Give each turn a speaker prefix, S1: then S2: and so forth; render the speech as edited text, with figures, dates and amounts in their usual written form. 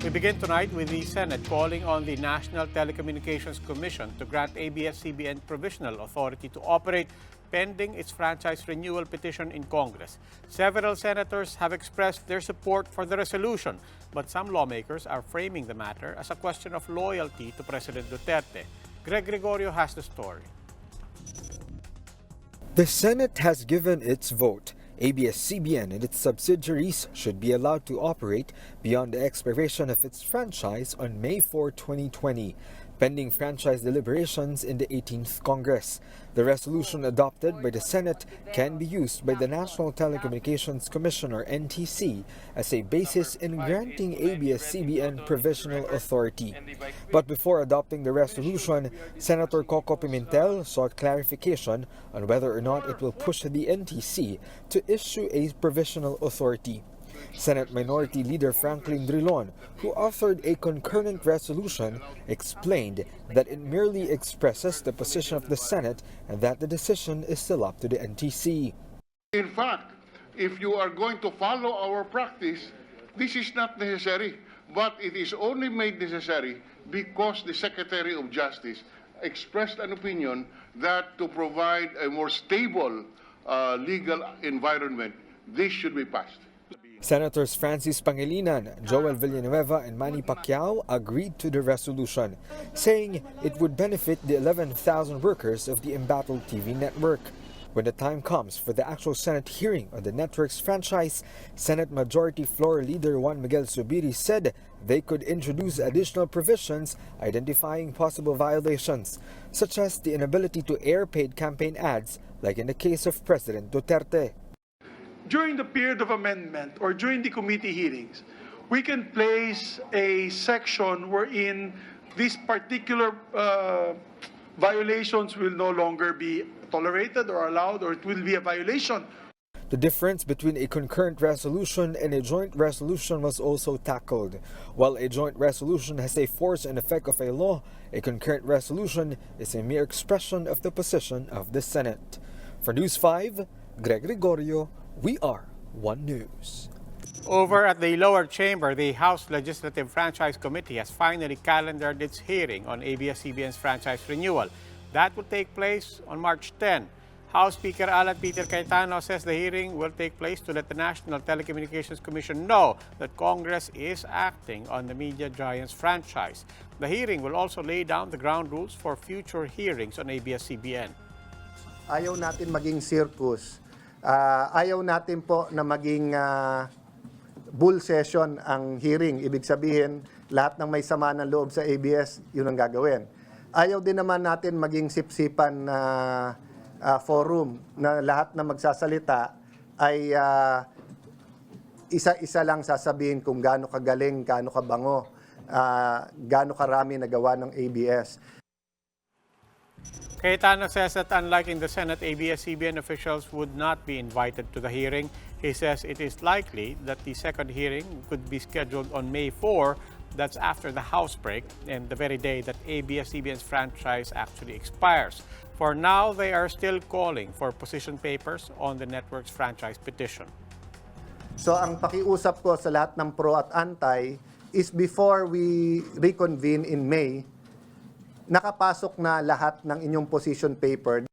S1: We begin tonight with the Senate calling on the National Telecommunications Commission to grant ABS-CBN provisional authority to operate pending its franchise renewal petition in Congress. Several senators have expressed their support for the resolution, but some lawmakers are framing the matter as a question of loyalty to President Duterte. Greg Gregorio has the story.
S2: The Senate has given its vote. ABS-CBN and its subsidiaries should be allowed to operate beyond the expiration of its franchise on May 4, 2020, pending franchise deliberations in the 18th Congress. The resolution adopted by the Senate can be used by the National Telecommunications Commission or NTC as a basis in granting ABS-CBN provisional authority. But before adopting the resolution, Senator Coco Pimentel sought clarification on whether or not it will push the NTC to issue a provisional authority. Senate Minority Leader Franklin Drilon, who authored a concurrent resolution, explained that it merely expresses the position of the Senate and that the decision is still up to the NTC.
S3: In fact, if you are going to follow our practice, this is not necessary, but it is only made necessary because the Secretary of Justice expressed an opinion that to provide a more stable legal environment, this should be passed.
S2: Senators Francis Pangilinan, Joel Villanueva, and Manny Pacquiao agreed to the resolution, saying it would benefit the 11,000 workers of the embattled TV network. When the time comes for the actual Senate hearing on the network's franchise, Senate Majority Floor Leader Juan Miguel Zubiri said they could introduce additional provisions identifying possible violations, such as the inability to air paid campaign ads, like in the case of President Duterte.
S4: During the period of amendment or during the committee hearings, we can place a section wherein these particular violations will no longer be tolerated or allowed, or it will be a violation.
S2: The difference between a concurrent resolution and a joint resolution was also tackled. While a joint resolution has a force and effect of a law, a concurrent resolution is a mere expression of the position of the Senate. For News 5, Greg Gregorio, we are One News.
S1: Over at the lower chamber, the House Legislative Franchise Committee has finally calendared its hearing on ABS-CBN's franchise renewal. That will take place on March 10. House Speaker Alan Peter Cayetano says the hearing will take place to let the National Telecommunications Commission know that Congress is acting on the media giant's franchise. The hearing will also lay down the ground rules for future hearings on ABS-CBN.
S5: Ayaw natin maging circus. Ayaw natin po na maging bull session ang hearing. Ibig sabihin, lahat ng may sama ng loob sa ABS, yun ang gagawin. Ayaw din naman natin maging sipsipan na forum na lahat na magsasalita ay isa-isa lang sasabihin kung gaano kagaling, gaano kabango, gaano karami nagawa ng ABS.
S1: Cayetano says that unlike in the Senate, ABS-CBN officials would not be invited to the hearing. He says it is likely that the second hearing could be scheduled on May 4. That's after the House break and the very day that ABS-CBN's franchise actually expires. For now, they are still calling for position papers on the network's franchise petition.
S5: So ang pakiusap ko sa lahat ng pro at anti is before we reconvene in May, nakapasok na lahat ng inyong position paper.